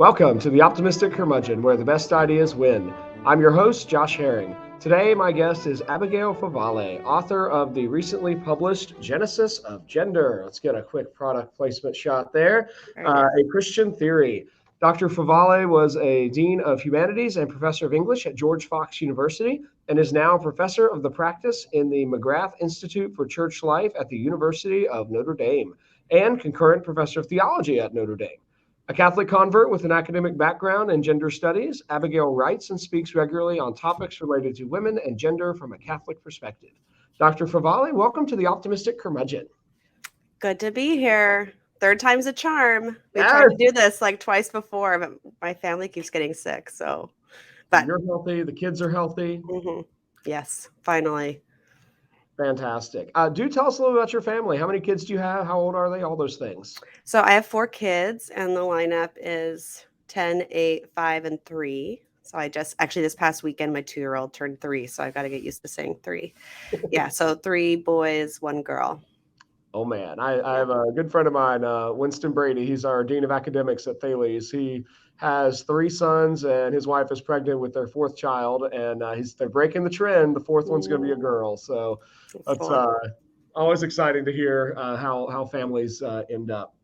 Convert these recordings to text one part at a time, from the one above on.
Welcome to the Optimistic Curmudgeon, where the best ideas win. I'm your host, Josh Herring. Today, my guest is Abigail Favale, author of the recently published Genesis of Gender. Let's get a quick product placement shot there. A Christian Theory. Dr. Favale was a Dean of Humanities and Professor of English at George Fox University and is now Professor of the Practice in the McGrath Institute for Church Life at the University of Notre Dame and concurrent Professor of Theology at Notre Dame. A Catholic convert with an academic background in gender studies, Abigail writes and speaks regularly on topics related to women and gender from a Catholic perspective. Dr. Favale, welcome to the Optimistic Curmudgeon. Good to be here. Third time's a charm. We tried to do this like twice before, but my family keeps getting sick. But you're healthy. The kids are healthy. Mm-hmm. Yes, finally. Fantastic. Do tell us a little about your family. How many kids do you have? How old are they? All those things. So I have 4 kids, and the lineup is 10, 8, 5, and 3. So this past weekend, my 2-year-old turned 3, so I've got to get used to saying 3. Yeah, so 3 boys, 1 girl. Oh, man. I have a good friend of mine, Winston Brady. He's our Dean of Academics at Thales. He has 3 sons, and his wife is pregnant with their 4th child, and they're breaking the trend. The 4th one's going to be a girl. So that's always exciting to hear how families end up.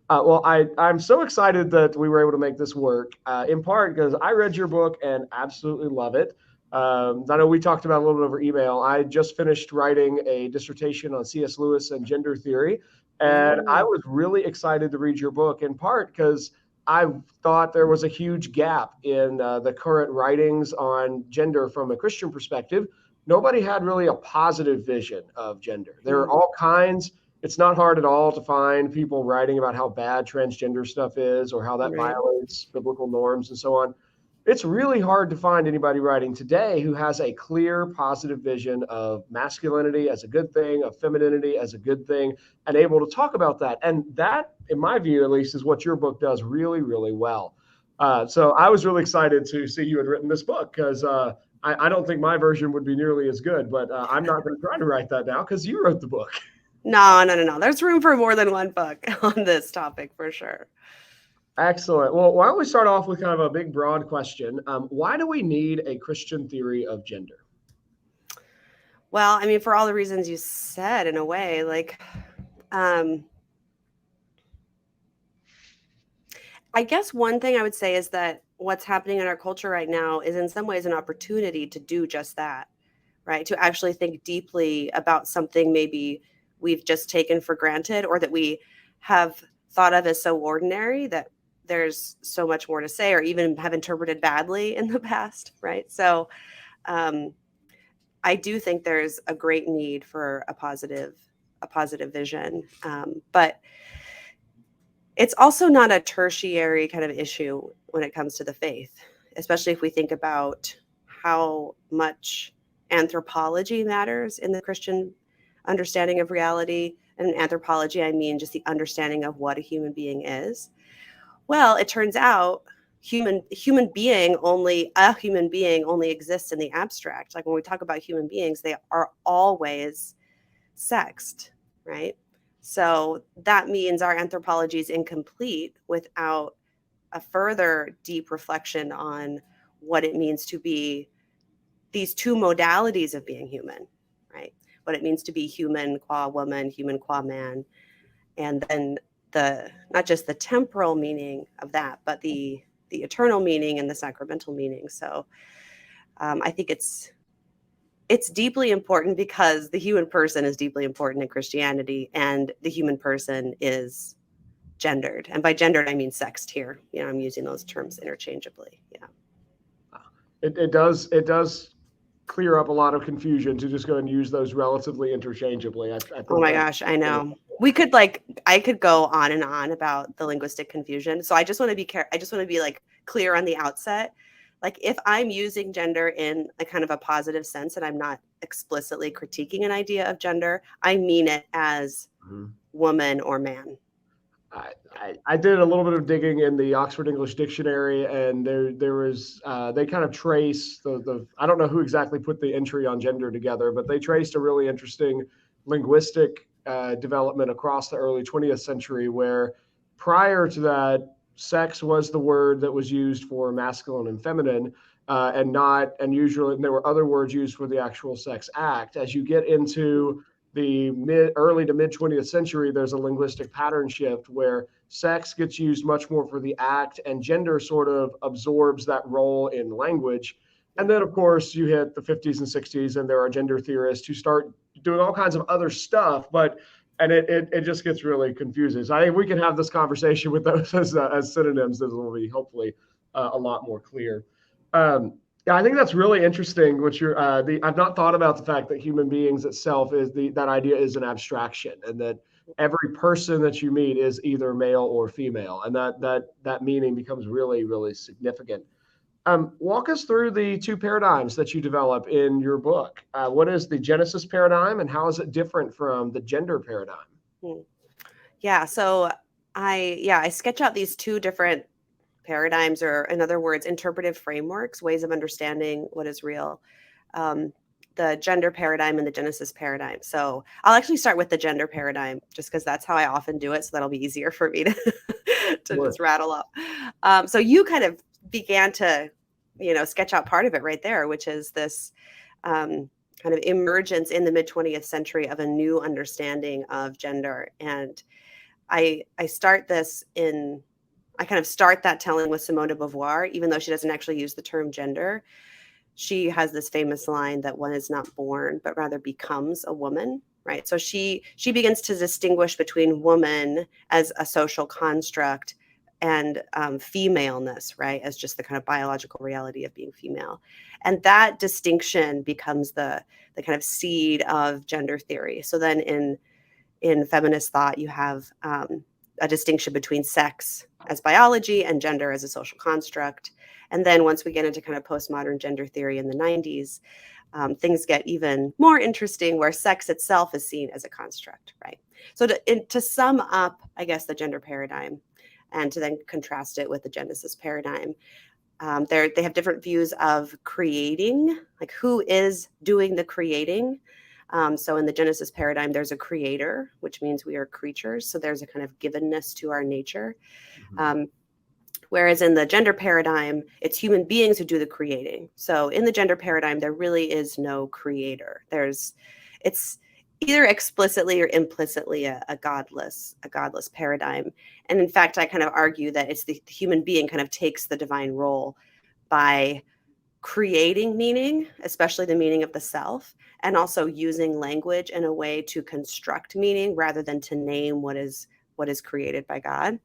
I'm so excited that we were able to make this work, in part because I read your book and absolutely love it. I know we talked about it a little bit over email. I just finished writing a dissertation on C.S. Lewis and gender theory, and I was really excited to read your book, in part because I thought there was a huge gap in the current writings on gender from a Christian perspective. Nobody had really a positive vision of gender. There are all kinds. It's not hard at all to find people writing about how bad transgender stuff is or how that violates biblical norms and so on. It's really hard to find anybody writing today who has a clear, positive vision of masculinity as a good thing, of femininity as a good thing, and able to talk about that. And that, in my view, at least, is what your book does really, really well. So I was really excited to see you had written this book because I don't think my version would be nearly as good, but I'm not going to try to write that now because you wrote the book. No. There's room for more than one book on this topic for sure. Excellent. Well, why don't we start off with kind of a big, broad question. Why do we need a Christian theory of gender? Well, I mean, for all the reasons you said, in a way, I guess one thing I would say is that what's happening in our culture right now is in some ways an opportunity to do just that, right? To actually think deeply about something maybe we've just taken for granted or that we have thought of as so ordinary that there's so much more to say or even have interpreted badly in the past, right? So I do think there's a great need for a positive vision, but it's also not a tertiary kind of issue when it comes to the faith, especially if we think about how much anthropology matters in the Christian understanding of reality. And anthropology, I mean just the understanding of what a human being is. Well, it turns out a human being only exists in the abstract. Like when we talk about human beings, they are always sexed, right? So that means our anthropology is incomplete without a further deep reflection on what it means to be these 2 modalities of being human, right? What it means to be human qua woman, human qua man, and then not just the temporal meaning of that, but the eternal meaning and the sacramental meaning. So I think it's deeply important because the human person is deeply important in Christianity, and the human person is gendered. And by gendered, I mean sexed here. I'm using those terms interchangeably. Yeah. It does clear up a lot of confusion to just go and use those relatively interchangeably. I think oh my gosh, I know. I could go on and on about the linguistic confusion. So I just want to be clear on the outset. Like if I'm using gender in a kind of a positive sense and I'm not explicitly critiquing an idea of gender, I mean it as woman or man. I did a little bit of digging in the Oxford English Dictionary, and there was they kind of trace the I don't know who exactly put the entry on gender together, but they traced a really interesting linguistic development across the early 20th century, where prior to that, sex was the word that was used for masculine and feminine, and usually there were other words used for the actual sex act. As you get into the early to mid 20th century, there's a linguistic pattern shift where sex gets used much more for the act, and gender sort of absorbs that role in language. And then, of course, you hit the 50s and 60s, and there are gender theorists who start doing all kinds of other stuff, and it just gets really confusing. So I think we can have this conversation with those as synonyms. This will be hopefully a lot more clear. Yeah, I think that's really interesting. I've not thought about the fact that human beings itself that idea is an abstraction, and that every person that you meet is either male or female, and that meaning becomes really, really significant. Walk us through the two paradigms that you develop in your book. What is the Genesis paradigm, and how is it different from the gender paradigm? Yeah, so I sketch out these two different paradigms, or in other words, interpretive frameworks, ways of understanding what is real. The gender paradigm and the Genesis paradigm. So I'll actually start with the gender paradigm, just because that's how I often do it. So that'll be easier for me to just rattle up. So you kind of began to, sketch out part of it right there, which is this kind of emergence in the mid 20th century of a new understanding of gender. And I start that telling with Simone de Beauvoir, even though she doesn't actually use the term gender. She has this famous line that one is not born, but rather becomes a woman, right? So she begins to distinguish between woman as a social construct and femaleness, right, as just the kind of biological reality of being female. And that distinction becomes the kind of seed of gender theory. So then in feminist thought, you have a distinction between sex as biology and gender as a social construct. And then once we get into kind of postmodern gender theory in the 90s, things get even more interesting, where sex itself is seen as a construct, right? So to sum up, I guess, the gender paradigm, and to then contrast it with the Genesis paradigm, they have different views of creating, like who is doing the creating. So in the Genesis paradigm, there's a creator, which means we are creatures. So there's a kind of givenness to our nature. Whereas in the gender paradigm, it's human beings who do the creating. So in the gender paradigm, there really is no creator. It's either explicitly or implicitly a godless paradigm. And in fact, I kind of argue that it's the human being kind of takes the divine role by creating meaning, especially the meaning of the self, and also using language in a way to construct meaning rather than to name what is created by God.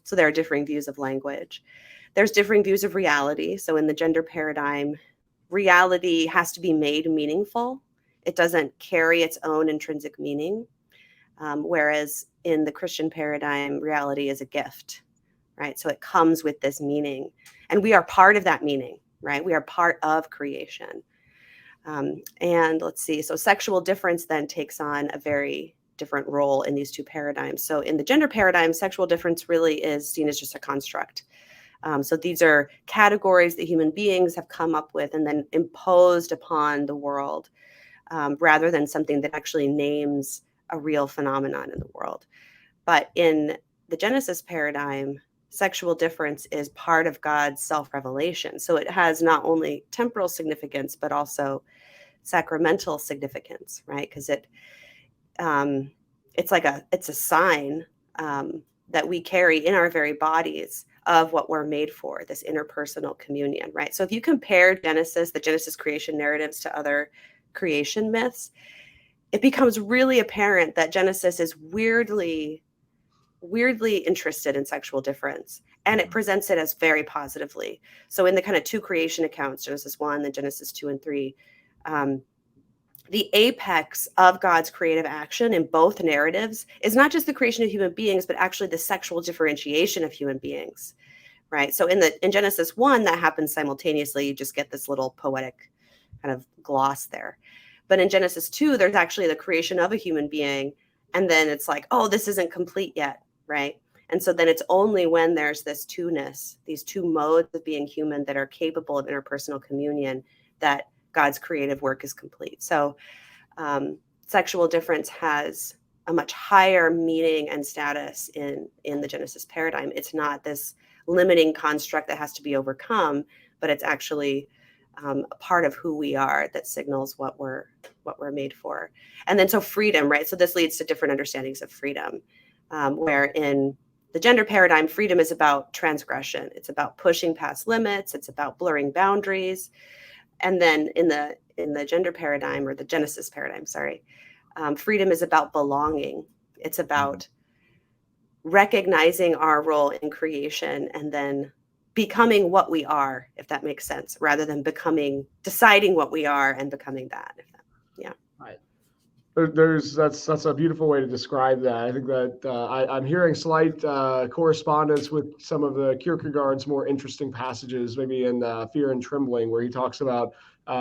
So there are differing views of language. There's differing views of reality. So in the gender paradigm, reality has to be made meaningful. It doesn't carry its own intrinsic meaning. Whereas in the Christian paradigm, reality is a gift, right? So it comes with this meaning, and we are part of that meaning, right? We are part of creation. And let's see, so sexual difference then takes on a very different role in these two paradigms. So in the gender paradigm, sexual difference really is seen as just a construct. So these are categories that human beings have come up with and then imposed upon the world, rather than something that actually names a real phenomenon in the world. But in the Genesis paradigm, sexual difference is part of God's self-revelation. So it has not only temporal significance, but also sacramental significance, right? Because it's a sign that we carry in our very bodies of what we're made for, this interpersonal communion, right? So if you compare the Genesis creation narratives to other creation myths, it becomes really apparent that Genesis is weirdly interested in sexual difference, and it presents it as very positively. So in the kind of two creation accounts, Genesis 1 and Genesis 2 and 3, the apex of God's creative action in both narratives is not just the creation of human beings, but actually the sexual differentiation of human beings, right? So in Genesis 1, that happens simultaneously. You just get this little poetic kind of gloss there. But in Genesis 2, there's actually the creation of a human being, and then it's like, oh, this isn't complete yet, right? And so then it's only when there's this two-ness, these two modes of being human that are capable of interpersonal communion, that God's creative work is complete. So sexual difference has a much higher meaning and status in the Genesis paradigm. It's not this limiting construct that has to be overcome, but it's actually a part of who we are that signals what we're made for. And then so freedom, right? So this leads to different understandings of freedom, where in the gender paradigm, freedom is about transgression. It's about pushing past limits. It's about blurring boundaries. And then in the gender paradigm, or the Genesis paradigm, freedom is about belonging. It's about recognizing our role in creation and then becoming what we are, if that makes sense, rather than deciding what we are and becoming that. Yeah. Right. That's a beautiful way to describe that. I think that I'm hearing slight correspondence with some of the Kierkegaard's more interesting passages, maybe in Fear and Trembling, where he talks about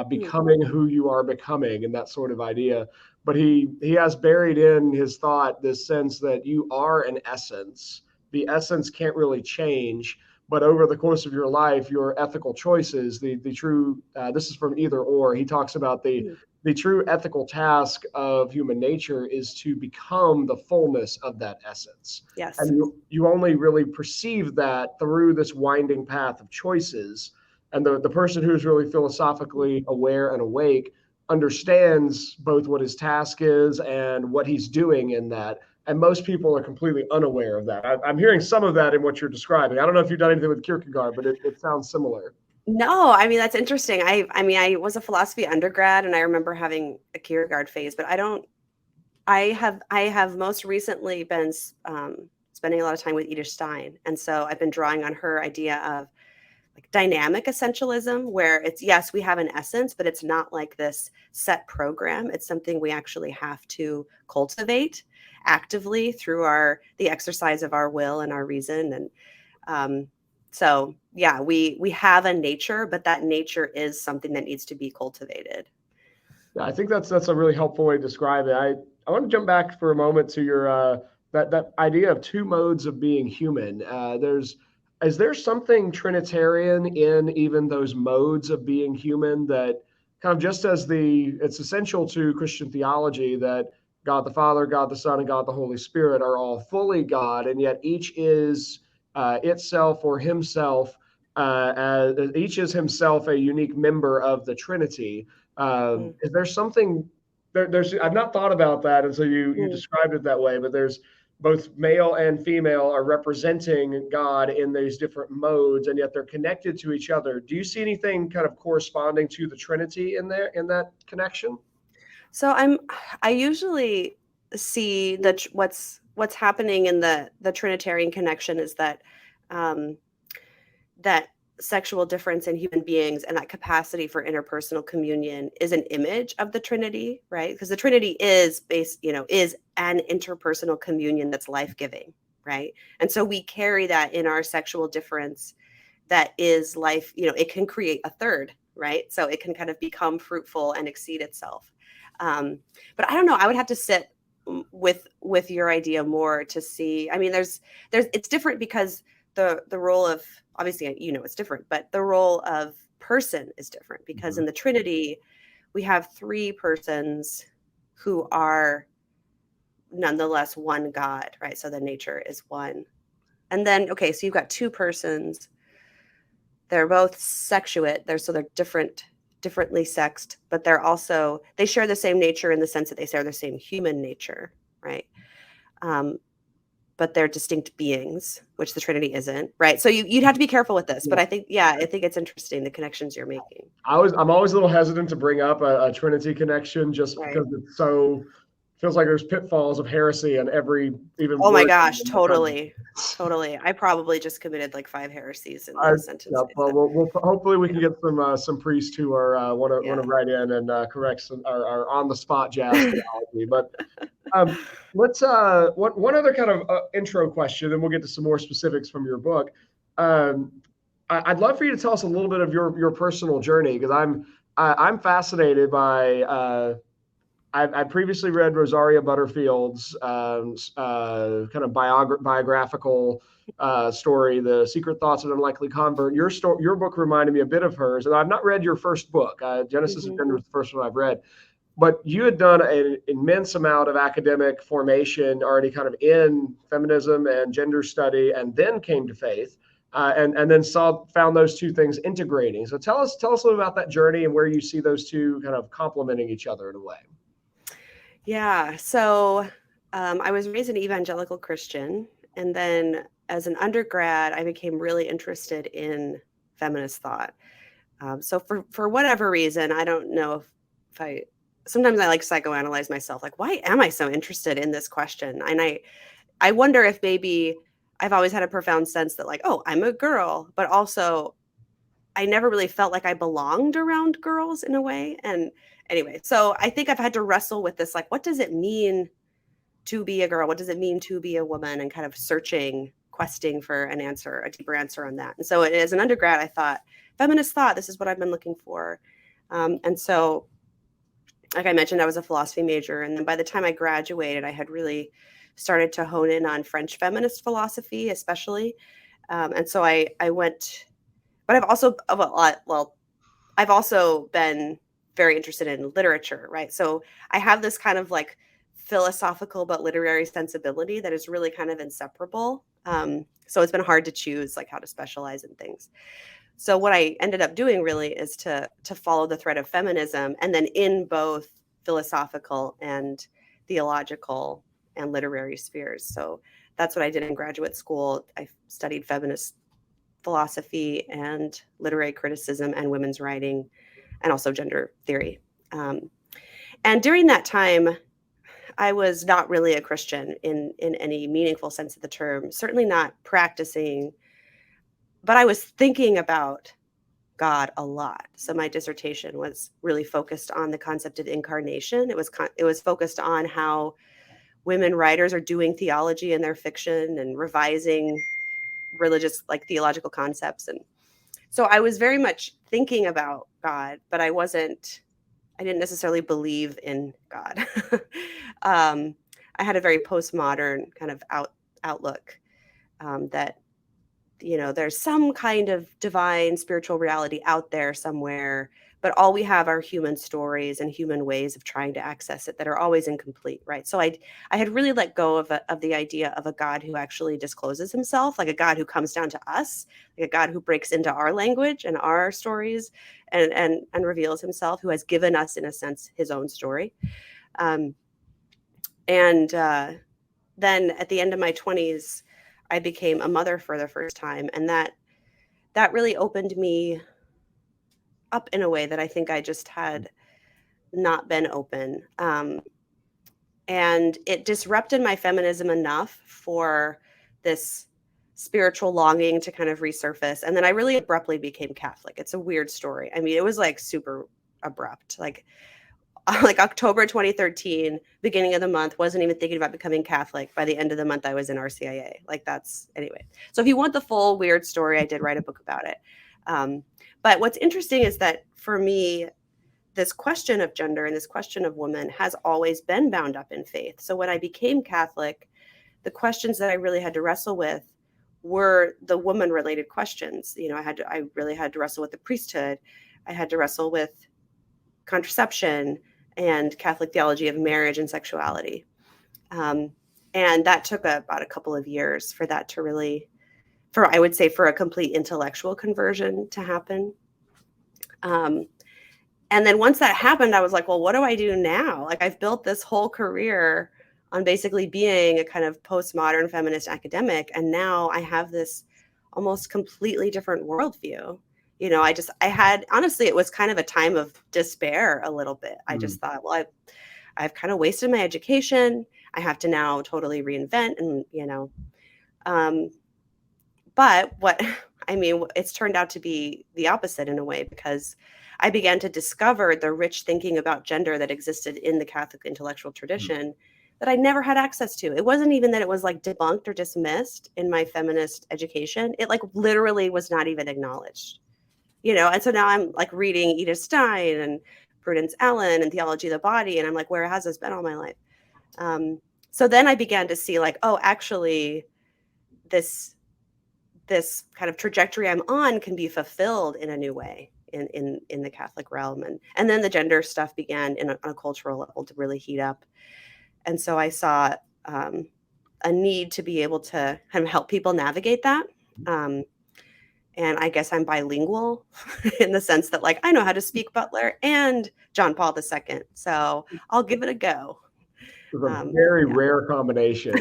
becoming who you are becoming and that sort of idea. But he has buried in his thought this sense that you are an essence. The essence can't really change, but over the course of your life, your ethical choices, the true, this is from Either Or, he talks about the true ethical task of human nature is to become the fullness of that essence. Yes. And you only really perceive that through this winding path of choices. And the person who's really philosophically aware and awake understands both what his task is and what he's doing in that. And most people are completely unaware of that. I'm hearing some of that in what you're describing. I don't know if you've done anything with Kierkegaard, but it sounds similar. No, I mean, that's interesting. I was a philosophy undergrad and I remember having a Kierkegaard phase, but I have most recently been spending a lot of time with Edith Stein. And so I've been drawing on her idea of like dynamic essentialism, where it's, yes, we have an essence, but it's not like this set program. It's something we actually have to cultivate actively through the exercise of our will and our reason. And so yeah, we have a nature, but that nature is something that needs to be cultivated. Yeah, I think that's a really helpful way to describe it. I want to jump back for a moment to your that idea of two modes of being human. Is there something Trinitarian in even those modes of being human that kind of just as it's essential to Christian theology that God the Father, God the Son, and God the Holy Spirit are all fully God, and yet each is itself or himself, each is himself a unique member of the Trinity. Is there something there's I've not thought about that, and so you described it that way, but there's both male and female are representing God in these different modes, and yet they're connected to each other. Do you see anything kind of corresponding to the Trinity in that connection? So I usually see that what's happening in the Trinitarian connection is that that sexual difference in human beings and that capacity for interpersonal communion is an image of the Trinity, right? Because the Trinity is is an interpersonal communion that's life-giving, right? And so we carry that in our sexual difference that is life, it can create a third, right? So it can kind of become fruitful and exceed itself. But I don't know, I would have to sit with your idea more to see. I mean, it's different because the role of, obviously, it's different, but the role of person is different because in the Trinity, we have three persons who are nonetheless one God, right? So the nature is one. And then, okay, so you've got two persons. They're both sexuate. They're differently sexed, but they share the same nature in the sense that they share the same human nature, right? But they're distinct beings, which the Trinity isn't, right? So you'd have to be careful with this, but I think it's interesting, the connections you're making. I'm always a little hesitant to bring up a Trinity connection just because it's so feels like there's pitfalls of heresy and even. Oh my gosh, totally. I probably just committed like 5 heresies in this sentence. Yeah, well, hopefully we can get some priests who are want to write in and correct our on the spot jazz theology. But let's one other kind of intro question, and we'll get to some more specifics from your book. I'd love for you to tell us a little bit of your personal journey, because I'm fascinated by. I previously read Rosaria Butterfield's kind of biographical story, The Secret Thoughts of an Unlikely Convert. Your book reminded me a bit of hers, and I've not read your first book. Genesis of Gender was the first one I've read. but you had done an immense amount of academic formation already kind of in feminism and gender study, and then came to faith. And then found those two things integrating. So tell us a little about that journey and where you see those two kind of complementing each other in a way. Yeah. So I was raised an evangelical Christian, and then as an undergrad, I became really interested in feminist thought. So for whatever reason, I don't know if I. Sometimes I like psychoanalyze myself, like, why am I so interested in this question? And I wonder if maybe I've always had a profound sense that, like, oh, I'm a girl, but also I never really felt like I belonged around girls in a way. And anyway, so I think I've had to wrestle with this, like, what does it mean to be a girl? What does it mean to be a woman? And kind of searching, questing for an answer, a deeper answer on that. And so as an undergrad, I thought, feminist thought, this is what I've been looking for. And so, like I mentioned, I was a philosophy major. And then by the time I graduated, I had really started to hone in on French feminist philosophy, especially. And so I went, but I've also, I've also been very interested in literature, right? So I have this kind of like philosophical but literary sensibility that is really kind of inseparable. So it's been hard to choose like how to specialize in things. So what I ended up doing really is to follow the thread of feminism, and then in both philosophical and theological and literary spheres. So that's what I did in graduate school. I studied feminist philosophy and literary criticism and women's writing, and also gender theory. And during that time, I was not really a Christian in any meaningful sense of the term, certainly not practicing, but I was thinking about God a lot. So my dissertation was really focused on the concept of incarnation. It was focused on how women writers are doing theology in their fiction and revising religious, like theological concepts. And so I was very much thinking about God, but I didn't necessarily believe in God. I had a very postmodern kind of outlook that, there's some kind of divine spiritual reality out there somewhere, but all we have are human stories and human ways of trying to access it that are always incomplete, right? So I had really let go of the idea of a God who actually discloses himself, like a God who comes down to us, like a God who breaks into our language and our stories and reveals himself, who has given us, in a sense, his own story. And then at the end of my 20s, I became a mother for the first time, and that really opened me up in a way that I think I just had not been open. And it disrupted my feminism enough for this spiritual longing to kind of resurface. And then I really abruptly became Catholic. It's a weird story. I mean, it was like super abrupt. Like October 2013, beginning of the month, wasn't even thinking about becoming Catholic. By the end of the month, I was in RCIA. Anyway. So if you want the full weird story, I did write a book about it. But what's interesting is that for me, this question of gender and this question of woman has always been bound up in faith. So when I became Catholic, the questions that I really had to wrestle with were the woman-related questions. I really had to wrestle with the priesthood. I had to wrestle with contraception and Catholic theology of marriage and sexuality. And that took about a couple of years for that to really, I would say, for a complete intellectual conversion to happen. And then once that happened, I was like, well, what do I do now? Like, I've built this whole career on basically being a kind of postmodern feminist academic. And now I have this almost completely different worldview. Honestly, it was kind of a time of despair a little bit. I just thought, well, I've kind of wasted my education. I have to now totally reinvent but it's turned out to be the opposite in a way, because I began to discover the rich thinking about gender that existed in the Catholic intellectual tradition that I never had access to. It wasn't even that it was like debunked or dismissed in my feminist education. It like literally was not even acknowledged. And so now I'm like reading Edith Stein and Prudence Allen and Theology of the Body. And I'm like, where has this been all my life? So then I began to see like, oh, actually this kind of trajectory I'm on can be fulfilled in a new way. in the Catholic realm. And then the gender stuff began on a cultural level to really heat up. And so I saw a need to be able to kind of help people navigate that. And I guess I'm bilingual in the sense that, like, I know how to speak Butler and John Paul II. So I'll give it a go. It's a very rare combination.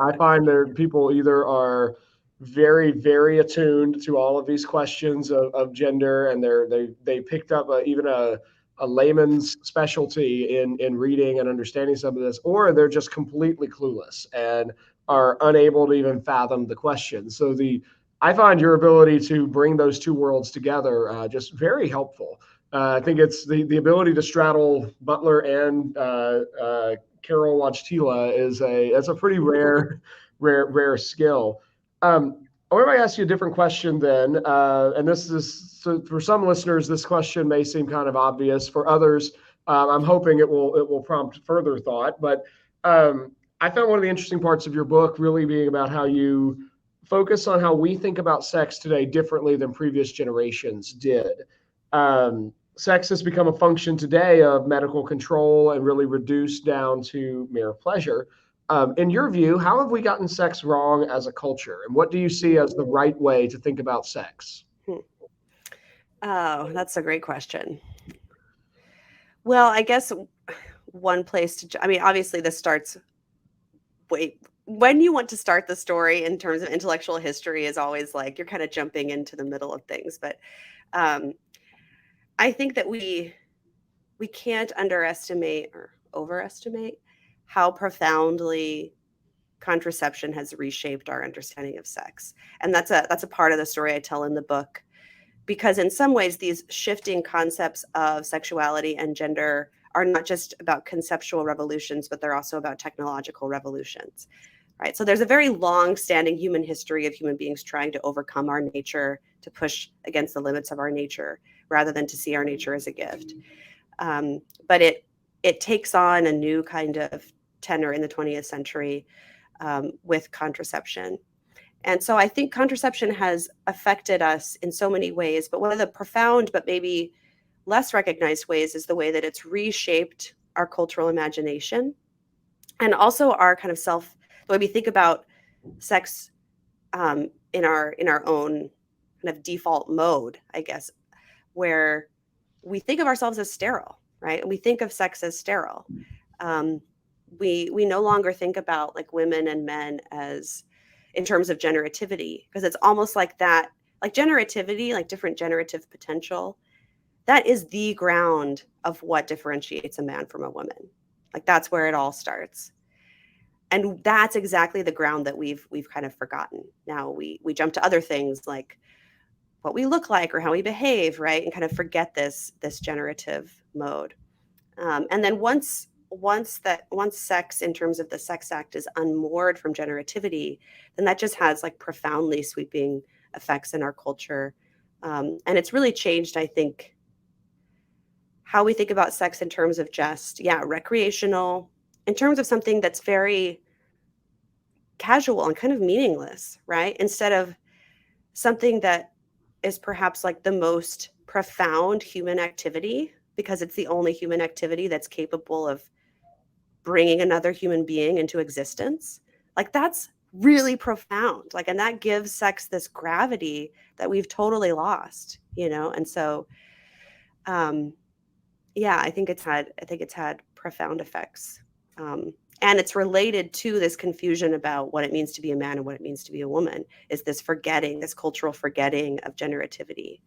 I find that people either are very, very attuned to all of these questions of gender, and they picked up even a layman's specialty in reading and understanding some of this, or they're just completely clueless and are unable to even fathom the question. So I find your ability to bring those two worlds together just very helpful. I think it's the ability to straddle Butler and Carol Wojtyla that's a pretty rare skill. I want to ask you a different question then, and this is, so for some listeners, this question may seem kind of obvious. For others, I'm hoping it will prompt further thought. But I found one of the interesting parts of your book really being about how you focus on how we think about sex today differently than previous generations did. Sex has become a function today of medical control and really reduced down to mere pleasure. In your view, how have we gotten sex wrong as a culture? And what do you see as the right way to think about sex? Oh, that's a great question. Well, I guess one place obviously this starts, when you want to start the story in terms of intellectual history is always like, you're kind of jumping into the middle of things. But I think that we can't underestimate or overestimate how profoundly contraception has reshaped our understanding of sex. And that's a part of the story I tell in the book, because in some ways these shifting concepts of sexuality and gender are not just about conceptual revolutions, but they're also about technological revolutions, right? So there's a very long-standing human history of human beings trying to overcome our nature, to push against the limits of our nature, rather than to see our nature as a gift. But it takes on a new kind of tenor in the 20th century with contraception. And so I think contraception has affected us in so many ways, but one of the profound but maybe less recognized ways is the way that it's reshaped our cultural imagination, and also our kind of the way we think about sex in our own kind of default mode, I guess, where we think of ourselves as sterile, right? And we think of sex as sterile. We no longer think about like women and men as in terms of generativity, because it's almost like that, like generativity, like different generative potential, that is the ground of what differentiates a man from a woman. Like that's where it all starts. And that's exactly the ground that we've kind of forgotten. Now we jump to other things like what we look like or how we behave, right? And kind of forget this generative mode. And then once sex in terms of the sex act is unmoored from generativity, then that just has like profoundly sweeping effects in our culture. And it's really changed, I think, how we think about sex in terms of just, recreational, in terms of something that's very casual and kind of meaningless, right? Instead of something that is perhaps like the most profound human activity, because it's the only human activity that's capable of bringing another human being into existence. Like that's really profound. Like, and that gives sex this gravity that we've totally lost, And so, I think it's had profound effects. And it's related to this confusion about what it means to be a man and what it means to be a woman, is this cultural forgetting of generativity.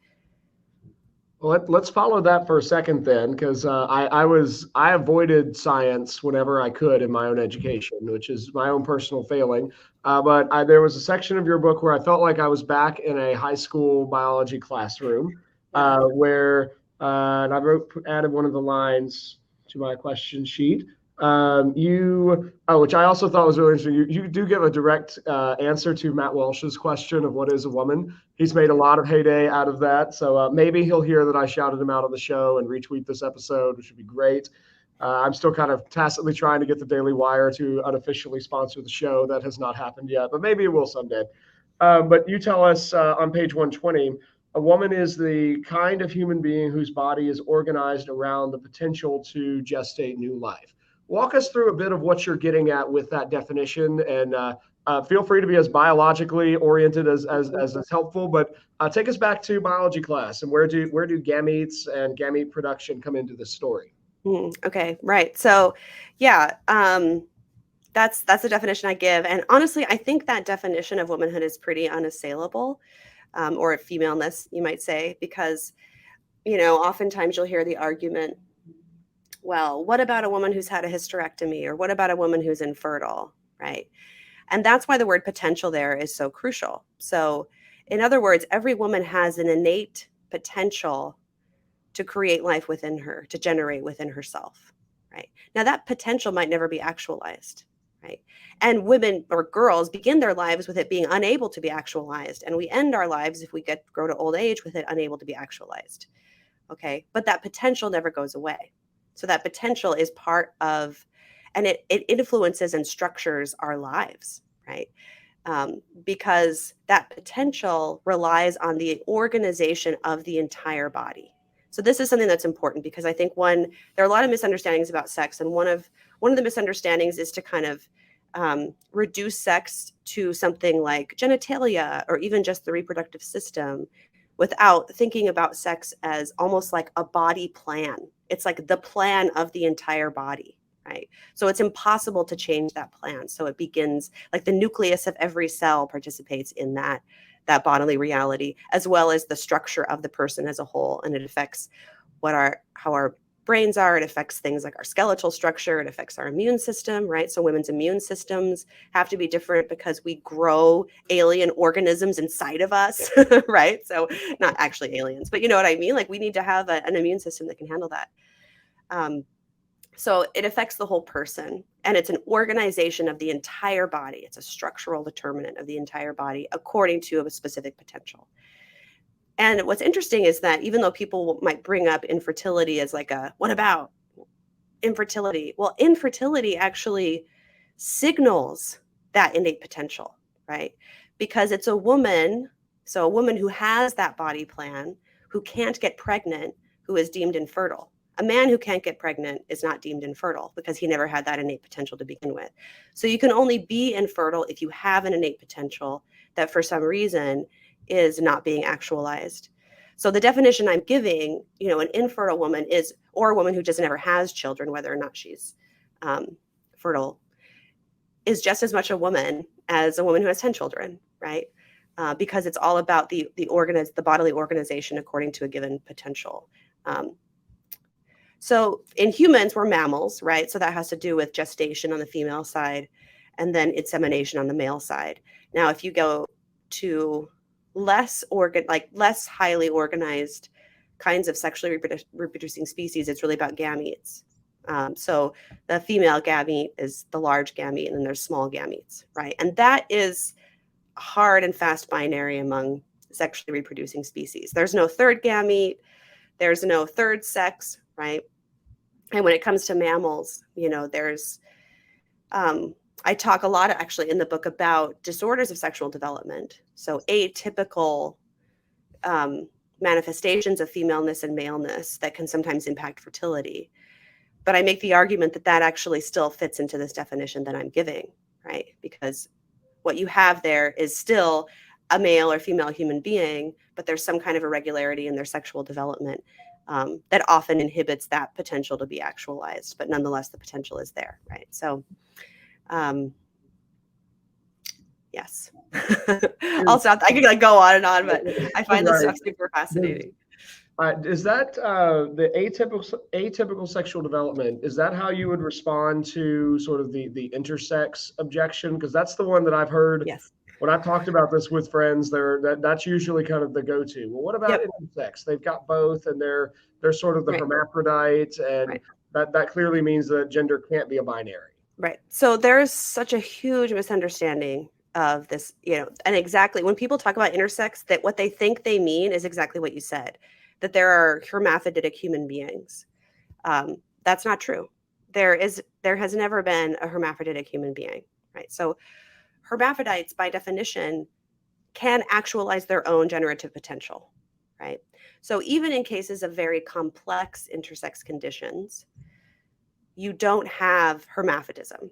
Well, let's follow that for a second then, because I avoided science whenever I could in my own education, which is my own personal failing. But there was a section of your book where I felt like I was back in a high school biology classroom, where and I added one of the lines to my question sheet. Which I also thought was really interesting. You do give a direct answer to Matt Walsh's question of what is a woman. He's made a lot of heyday out of that. So maybe he'll hear that I shouted him out on the show and retweet this episode, which would be great. I'm still kind of tacitly trying to get the Daily Wire to unofficially sponsor the show. That has not happened yet, but maybe it will someday. But you tell us on page 120, a woman is the kind of human being whose body is organized around the potential to gestate new life. Walk us through a bit of what you're getting at with that definition, and feel free to be as biologically oriented as is helpful. But take us back to biology class, and where do gametes and gamete production come into this story? Okay, right. So, yeah, that's the definition I give, and honestly, I think that definition of womanhood is pretty unassailable, or femaleness, you might say, because oftentimes you'll hear the argument, well, what about a woman who's had a hysterectomy, or what about a woman who's infertile, right? And that's why the word potential there is so crucial. So, in other words, every woman has an innate potential to create life within her, to generate within herself, right? Now, that potential might never be actualized, right? And women or girls begin their lives with it being unable to be actualized. And we end our lives, if we grow to old age, with it unable to be actualized, okay? But that potential never goes away. So that potential is part of, and it influences and structures our lives, right? Because that potential relies on the organization of the entire body. So this is something that's important, because I think there are a lot of misunderstandings about sex, and one of the misunderstandings is to kind of reduce sex to something like genitalia or even just the reproductive system, without thinking about sex as almost like a body plan. It's like the plan of the entire body, right? So it's impossible to change that plan. So it begins, like, the nucleus of every cell participates in that bodily reality, as well as the structure of the person as a whole. And it affects how our brains are. It affects things like our skeletal structure. It affects our immune system, right? So women's immune systems have to be different because we grow alien organisms inside of us, right? So not actually aliens, but you know what I mean? Like, we need to have an immune system that can handle that. So it affects the whole person, and it's an organization of the entire body. It's a structural determinant of the entire body according to a specific potential. And what's interesting is that even though people might bring up infertility as like what about infertility? Well, infertility actually signals that innate potential, right? Because it's a woman, so a woman who has that body plan, who can't get pregnant, who is deemed infertile. A man who can't get pregnant is not deemed infertile because he never had that innate potential to begin with. So you can only be infertile if you have an innate potential that for some reason is not being actualized. So the definition I'm giving, an infertile woman is, or a woman who just never has children, whether or not she's fertile, is just as much a woman as a woman who has 10 children, right? Because it's all about the bodily organization according to a given potential. So in humans, we're mammals, right? So that has to do with gestation on the female side, and then insemination on the male side. Now, if you go to less highly organized kinds of sexually reproducing species, it's really about gametes. So the female gamete is the large gamete, and then there's small gametes, right? And that is hard and fast binary among sexually reproducing species. There's no third gamete, there's no third sex, right? And when it comes to mammals, there's I talk a lot actually in the book about disorders of sexual development. So atypical manifestations of femaleness and maleness that can sometimes impact fertility. But I make the argument that actually still fits into this definition that I'm giving, right? Because what you have there is still a male or female human being, but there's some kind of irregularity in their sexual development that often inhibits that potential to be actualized. But nonetheless, the potential is there, right? So, yes. I'll stop. I could go on and on, but I find this stuff super fascinating. Is that the atypical sexual development? Is that how you would respond to sort of the intersex objection? Because that's the one that I've heard. Yes. When I've talked about this with friends, that's usually kind of the go-to. Well, what about intersex? They've got both, and they're sort of the hermaphrodite, and that clearly means that gender can't be a binary. Right. So there's such a huge misunderstanding of this, and exactly when people talk about intersex, that what they think they mean is exactly what you said, that there are hermaphroditic human beings. That's not true. There has never been a hermaphroditic human being, right? So hermaphrodites, by definition, can actualize their own generative potential, right? So even in cases of very complex intersex conditions, you don't have hermaphrodism,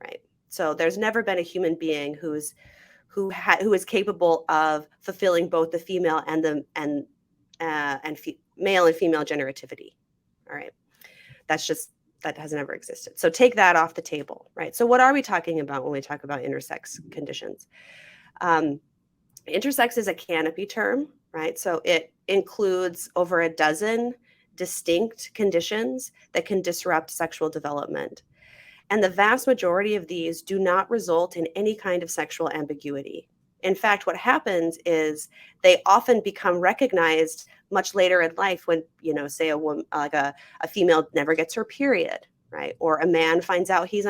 right? So there's never been a human being who is capable of fulfilling both the female and male and female generativity. All right, that has never existed. So take that off the table, right? So what are we talking about when we talk about intersex conditions? Intersex is a canopy term, right? So it includes over a dozen distinct conditions that can disrupt sexual development. And the vast majority of these do not result in any kind of sexual ambiguity. In fact, what happens is they often become recognized much later in life when, say a woman, like a female never gets her period, right? Or a man finds out he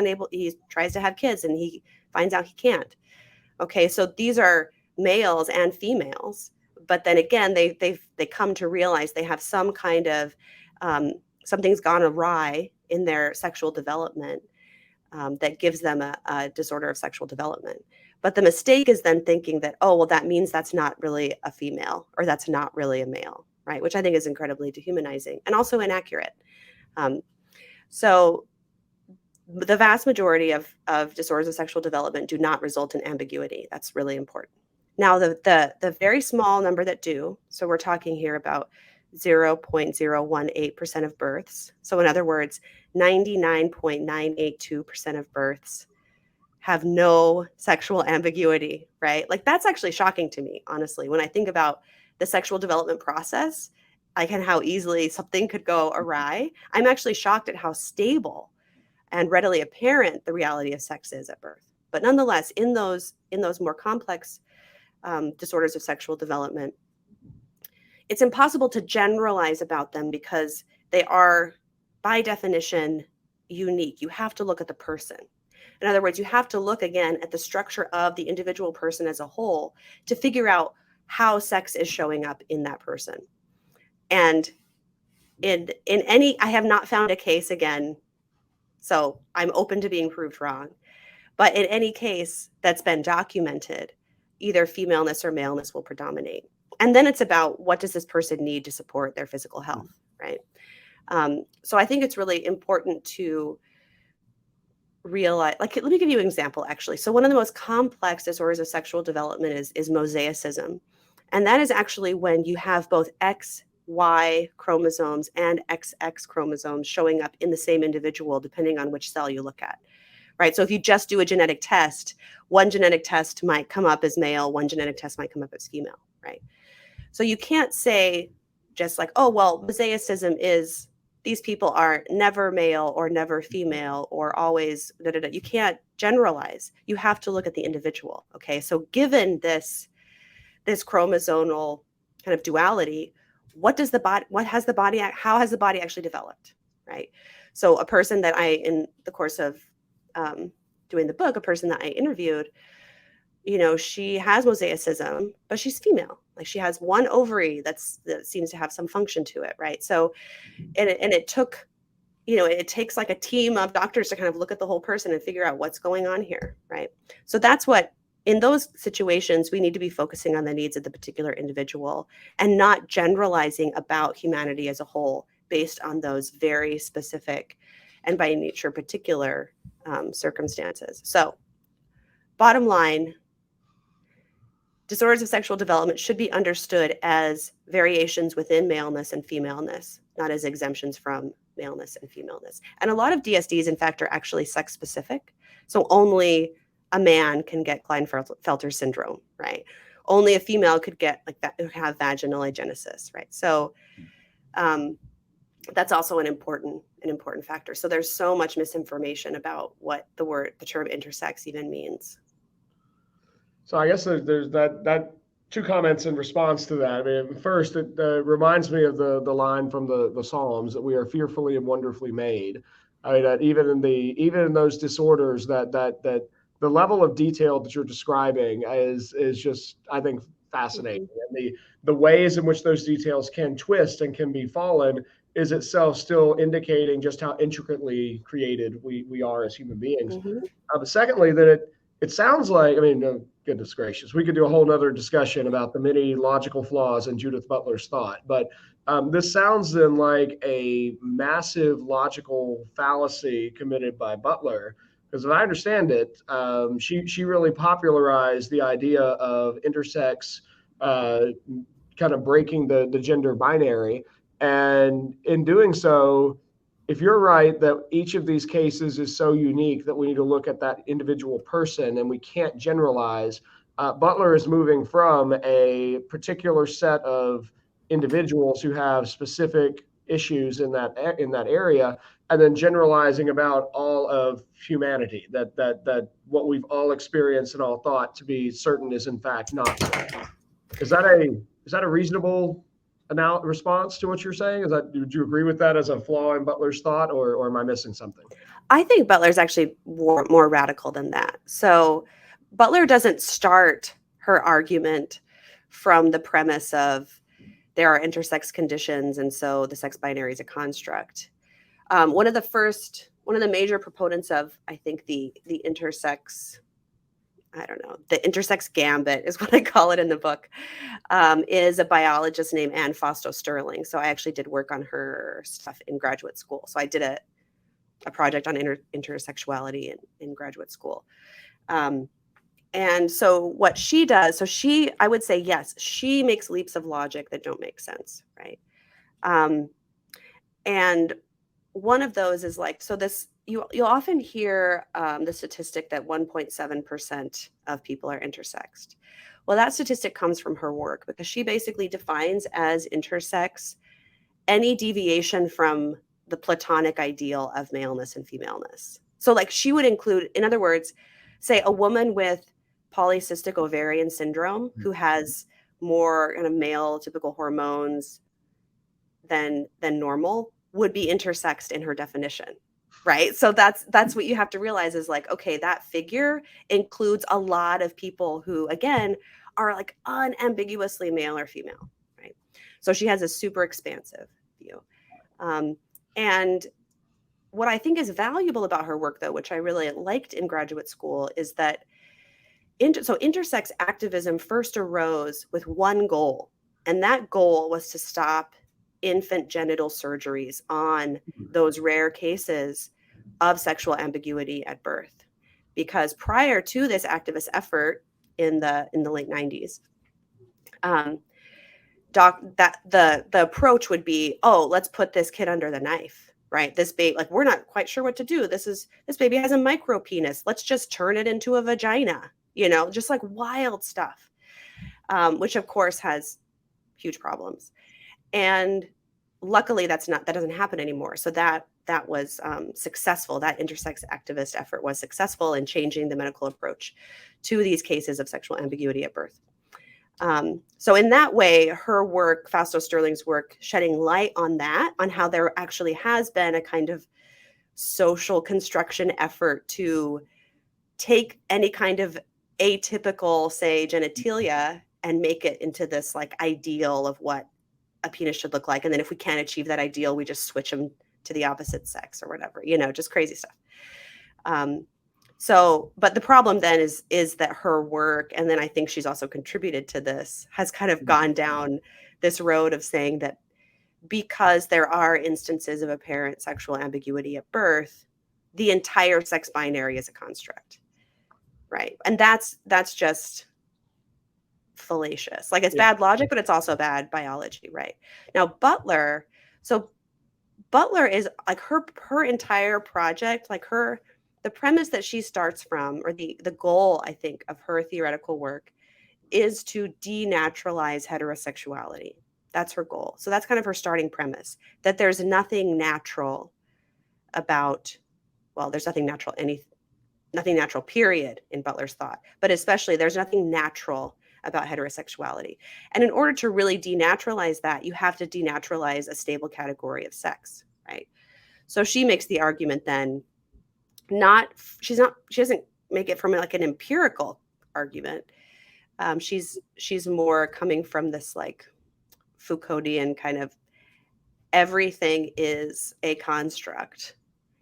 tries to have kids and he finds out he can't. Okay, so these are males and females, but then again, they come to realize they have some kind of, something's gone awry in their sexual development. That gives them a disorder of sexual development. But the mistake is then thinking that, oh, well, that means that's not really a female or that's not really a male, right? Which I think is incredibly dehumanizing and also inaccurate. So the vast majority of disorders of sexual development do not result in ambiguity. That's really important. Now, the very small number that do, so we're talking here about 0.018% of births. So in other words, 99.982% of births have no sexual ambiguity, right? Like that's actually shocking to me, honestly. When I think about the sexual development process, like and how easily something could go awry, I'm actually shocked at how stable and readily apparent the reality of sex is at birth. But nonetheless, in those more complex disorders of sexual development, it's impossible to generalize about them because they are, by definition, unique. You have to look at the person. In other words, you have to look again at the structure of the individual person as a whole to figure out how sex is showing up in that person. And in any, I have not found a case again, so I'm open to being proved wrong, but in any case that's been documented, either femaleness or maleness will predominate. And then it's about what does this person need to support their physical health, right? So I think it's really important to realize, like, let me give you an example, actually. So one of the most complex disorders of sexual development is mosaicism. And that is actually when you have both XY chromosomes and XX chromosomes showing up in the same individual, depending on which cell you look at, right? So if you just do a genetic test, one genetic test might come up as male, one genetic test might come up as female, right? So you can't say just like, oh, well, mosaicism is these people are never male or never female or always da, da, da. You can't generalize. You have to look at the individual. Okay, so given this chromosomal kind of duality, how has the body actually developed, right? So a person that in the course of doing the book, a person that I interviewed, she has mosaicism, but she's female. Like she has one ovary that seems to have some function to it, right? So, and it took, it takes like a team of doctors to kind of look at the whole person and figure out what's going on here, right? So that's what, in those situations, we need to be focusing on the needs of the particular individual and not generalizing about humanity as a whole based on those very specific and by nature particular circumstances. So, bottom line, disorders of sexual development should be understood as variations within maleness and femaleness, not as exemptions from maleness and femaleness. And a lot of DSDs, in fact, are actually sex specific. So only a man can get Klinefelter syndrome, right? Only a female could get have vaginal agenesis, right? So that's also an important factor. So there's so much misinformation about what the term intersex even means. So I guess there's that two comments in response to that. I mean, first, it reminds me of the line from the Psalms that we are fearfully and wonderfully made. I mean, that even in those disorders, that the level of detail that you're describing is just, I think, fascinating. Mm-hmm. And the ways in which those details can twist and can be fallen is itself still indicating just how intricately created we are as human beings. Mm-hmm. But secondly, that it sounds like, I mean, oh, goodness gracious, we could do a whole nother discussion about the many logical flaws in Judith Butler's thought, but this sounds then like a massive logical fallacy committed by Butler. Because if I understand it, she really popularized the idea of intersex, uh, kind of breaking the gender binary. And in doing so, if you're right that each of these cases is so unique that we need to look at that individual person and we can't generalize, Butler is moving from a particular set of individuals who have specific issues in that area, and then generalizing about all of humanity, that what we've all experienced and all thought to be certain is in fact not so. Is that a reasonable response to what you're saying? Would you agree with that as a flaw in Butler's thought, or am I missing something? I think Butler's actually more radical than that. So Butler doesn't start her argument from the premise of there are intersex conditions, and so the sex binary is a construct. One of the major proponents of, I think, the intersex, I don't know, the intersex gambit is what I call it in the book, is a biologist named Anne Fausto Sterling. So I actually did work on her stuff in graduate school. So I did a project on intersexuality in graduate school. And so what she does, I would say, yes, she makes leaps of logic that don't make sense, right? And one of those is like, so this, you'll often hear the statistic that 1.7% of people are intersexed. Well, that statistic comes from her work because she basically defines as intersex any deviation from the Platonic ideal of maleness and femaleness. So like she would include, in other words, say a woman with polycystic ovarian syndrome who has more kind of male typical hormones than normal would be intersexed in her definition, right? So that's what you have to realize is like, okay, that figure includes a lot of people who, again, are like unambiguously male or female, right? So she has a super expansive view. And what I think is valuable about her work, though, which I really liked in graduate school, is that intersex activism first arose with one goal, and that goal was to stop infant genital surgeries on those rare cases of sexual ambiguity at birth. Because prior to this activist effort in the late 90s, the approach would be, oh, let's put this kid under the knife, right? This baby, like, we're not quite sure what to do. This baby has a micro penis. Let's just turn it into a vagina, just like wild stuff, which of course has huge problems. And luckily that doesn't happen anymore. So that was successful. That intersex activist effort was successful in changing the medical approach to these cases of sexual ambiguity at birth. So in that way, her work, Fausto Sterling's work, shedding light on that, on how there actually has been a kind of social construction effort to take any kind of atypical, say, genitalia and make it into this like ideal of what a penis should look like. And then if we can't achieve that ideal, we just switch them to the opposite sex or whatever, just crazy stuff. But the problem then is that her work, and then I think she's also contributed to this, has kind of gone down this road of saying that because there are instances of apparent sexual ambiguity at birth, the entire sex binary is a construct, right? And that's just fallacious. Like, it's bad logic, but it's also bad biology, right? Now, Butler is like her entire project, like the premise that she starts from, or the goal, I think, of her theoretical work is to denaturalize heterosexuality. That's her goal. So that's kind of her starting premise, that there's nothing natural about, well, there's nothing natural period in Butler's thought, but especially there's nothing natural about heterosexuality. And in order to really denaturalize that, you have to denaturalize a stable category of sex, right? So she makes the argument then, she doesn't make it from like an empirical argument. She's more coming from this like Foucauldian kind of everything is a construct,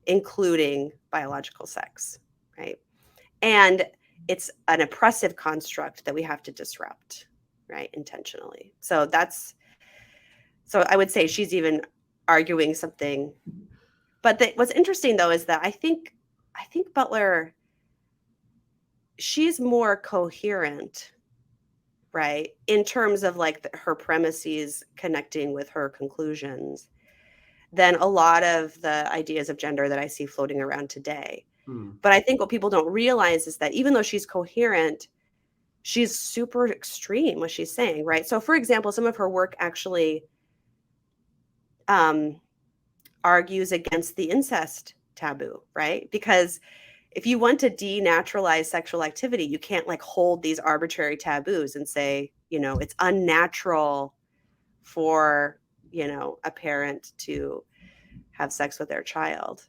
including biological sex, right? And it's an oppressive construct that we have to disrupt, right, intentionally. So I would say she's even arguing something. But what's interesting though is that I think Butler, she's more coherent, right, in terms of like her premises connecting with her conclusions than a lot of the ideas of gender that I see floating around today. But I think what people don't realize is that even though she's coherent, she's super extreme what she's saying, right? So for example, some of her work actually argues against the incest taboo, right? Because if you want to denaturalize sexual activity, you can't like hold these arbitrary taboos and say, it's unnatural for, a parent to have sex with their child.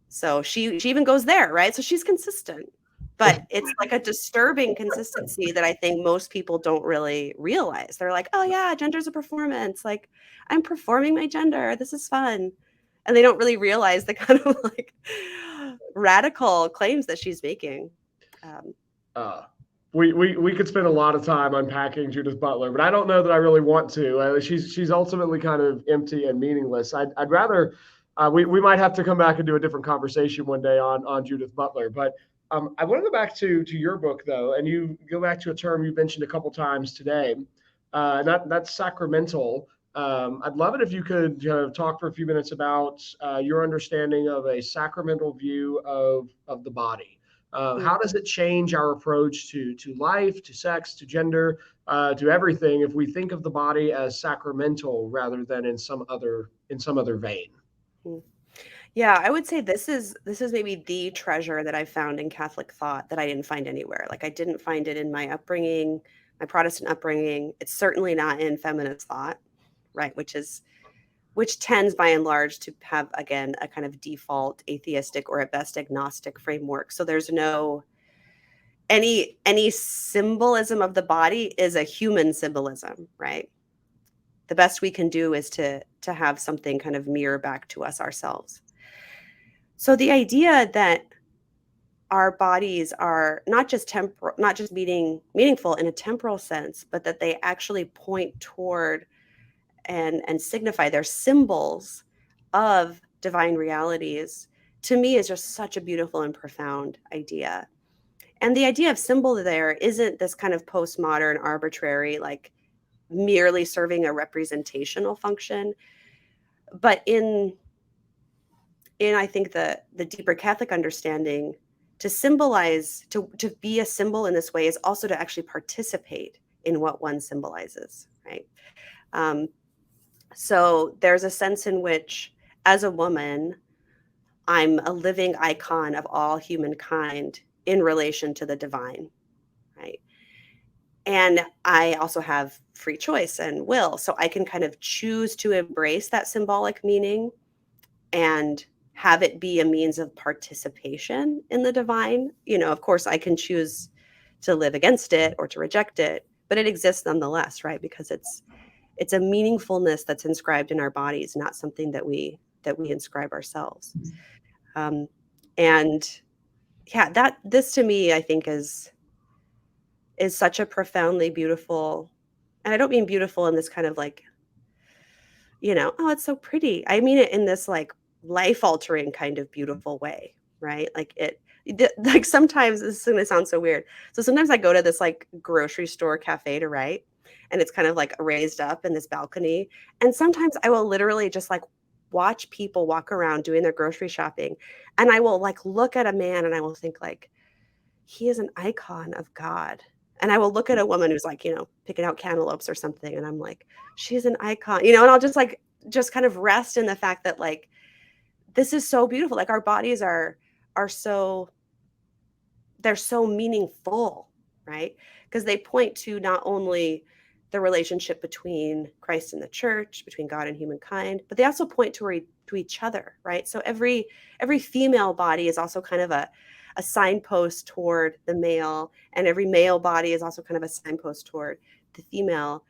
So she even goes there, right? So she's consistent. But it's like a disturbing consistency that I think most people don't really realize. They're like, oh yeah, gender's a performance. Like, I'm performing my gender. This is fun. And they don't really realize the kind of like radical claims that she's making. We could spend a lot of time unpacking Judith Butler, but I don't know that I really want to. She's ultimately kind of empty and meaningless. I'd rather we might have to come back and do a different conversation one day on Judith Butler. But I want to go back to your book though, and you go back to a term you mentioned a couple times today. That's sacramental. I'd love it if you could talk for a few minutes about your understanding of a sacramental view of the body. How does it change our approach to life, to sex, to gender, to everything if we think of the body as sacramental rather than in some other vein? Yeah, I would say this is maybe the treasure that I found in Catholic thought that I didn't find anywhere. Like I didn't find it in my upbringing, my Protestant upbringing. It's certainly not in feminist thought, right? Which tends by and large to have, again, a kind of default atheistic or at best agnostic framework. So there's no any symbolism of the body is a human symbolism, right? The best we can do is to have something kind of mirror back to us ourselves. So the idea that our bodies are not just meaningful in a temporal sense, but that they actually point toward and signify, they're symbols of divine realities, to me is just such a beautiful and profound idea. And the idea of symbol there isn't this kind of postmodern arbitrary, like merely serving a representational function, but in I think the deeper Catholic understanding, to symbolize, to be a symbol in this way is also to actually participate in what one symbolizes, right? So there's a sense in which, as a woman, I'm a living icon of all humankind in relation to the divine, right? And I also have free choice and will, so I can kind of choose to embrace that symbolic meaning and have it be a means of participation in the divine. Of course, I can choose to live against it or to reject it, but it exists nonetheless, right? Because it's a meaningfulness that's inscribed in our bodies, not something that we inscribe ourselves. And yeah, this to me, I think is such a profoundly beautiful, and I don't mean beautiful in this kind of like, oh, it's so pretty. I mean it in this like life-altering kind of beautiful way, right? Like like sometimes, this is going to sound so weird. So sometimes I go to this like grocery store cafe to write, and it's kind of like raised up in this balcony. And sometimes I will literally just like watch people walk around doing their grocery shopping. And I will like look at a man and I will think like, he is an icon of God. And I will look at a woman who's like, picking out cantaloupes or something. And I'm like, she's an icon, and I'll just kind of rest in the fact that like, this is so beautiful. Like our bodies are so, they're so meaningful, right? Because they point to not only the relationship between Christ and the church, between God and humankind, but they also point to each other, right? So every female body is also kind of a signpost toward the male, and every male body is also kind of a signpost toward the female.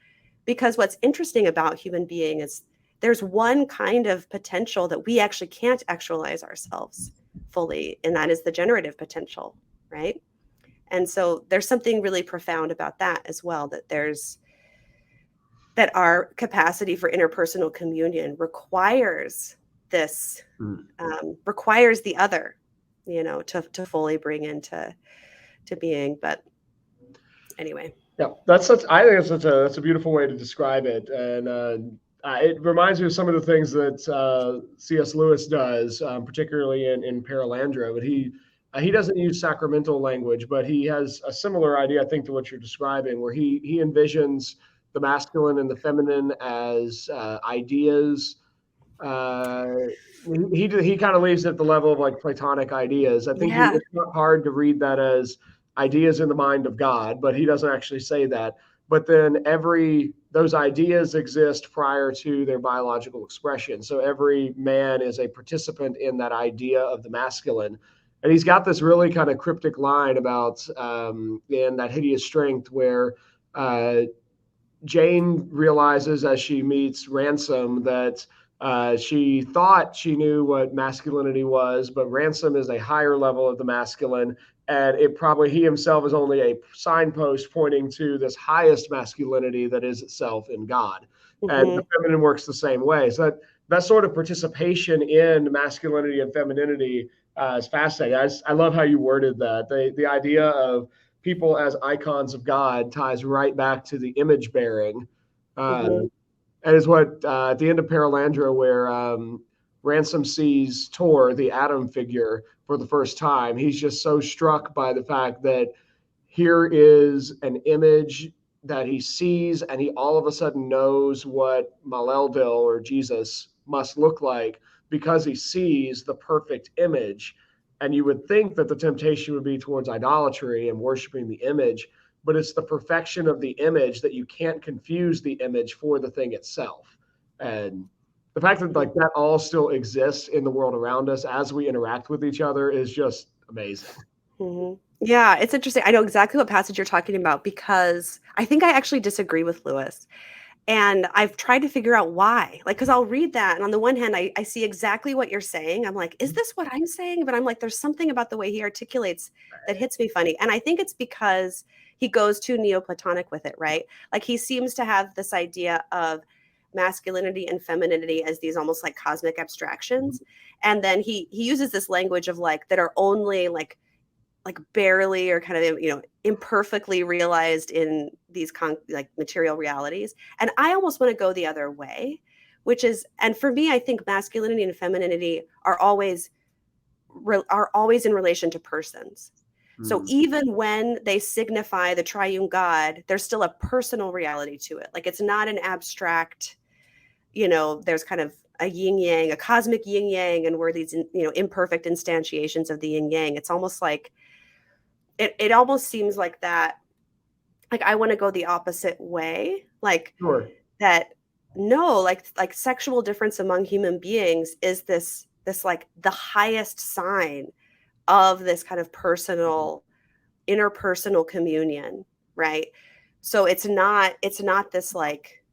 Because what's interesting about human being is there's one kind of potential that we actually can't actualize ourselves fully, and that is the generative potential, right? And so there's something really profound about that as well, that our capacity for interpersonal communion requires this, requires the other, to fully bring into being. But anyway. Yeah, I think that's a beautiful way to describe it. And it reminds me of some of the things that C.S. Lewis does, particularly in Paralandra. But he doesn't use sacramental language, but he has a similar idea, I think, to what you're describing, where he envisions the masculine and the feminine as ideas. He kind of leaves it at the level of like Platonic ideas. I think it's not hard to read that as ideas in the mind of God, but he doesn't actually say that. But then those ideas exist prior to their biological expression. So every man is a participant in that idea of the masculine. And he's got this really kind of cryptic line about in That Hideous Strength, where Jane realizes as she meets Ransom that she thought she knew what masculinity was, but Ransom is a higher level of the masculine. And he himself is only a signpost pointing to this highest masculinity that is itself in God. And the feminine works the same way. So that sort of participation in masculinity and femininity is fascinating. I love how you worded that. The idea of people as icons of God ties right back to the image bearing. And is what at the end of Paralandra, where Ransom sees Tor, the Adam figure, for the first time, he's just so struck by the fact that here is an image that he sees, and he all of a sudden knows what Maleldil, or Jesus, must look like because he sees the perfect image. And you would think that the temptation would be towards idolatry and worshiping the image, but it's the perfection of the image that you can't confuse the image for the thing itself. And the fact that like that all still exists in the world around us as we interact with each other is just amazing. Yeah, it's interesting. I know exactly what passage you're talking about, because I think I actually disagree with Lewis. And I've tried to figure out why. Like, because I'll read that, and on the one hand, I see exactly what you're saying. I'm like, is this what I'm saying? But I'm like, there's something about the way he articulates that hits me funny. And I think it's because he goes too Neoplatonic with it, right? Like, he seems to have this idea of masculinity and femininity as these almost like cosmic abstractions. And then he uses this language of like that are only like barely or kind of imperfectly realized in these like material realities. And I almost want to go the other way, which is, and for me, I think masculinity and femininity are always in relation to persons. So even when they signify the triune God, there's still a personal reality to it. Like, it's not an abstract, there's kind of a yin yang, a cosmic yin yang, and we're these imperfect instantiations of the yin yang. It's almost like it almost seems like that. Like, I want to go the opposite way. Like, that no, like sexual difference among human beings is this like the highest sign of this kind of personal, interpersonal communion, right? So it's not this like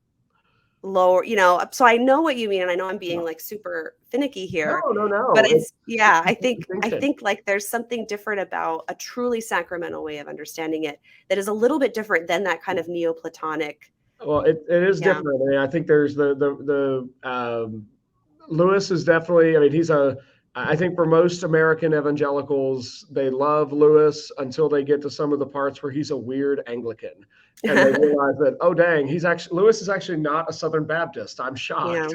lower, so I know what you mean, and I know I'm being like super finicky here. No. But I think like there's something different about a truly sacramental way of understanding it that is a little bit different than that kind of Neoplatonic. Well, it is different. I mean, I think there's Lewis is definitely, I mean, I think for most American evangelicals, they love Lewis until they get to some of the parts where he's a weird Anglican. And they realize that, oh, dang, Lewis is actually not a Southern Baptist. I'm shocked.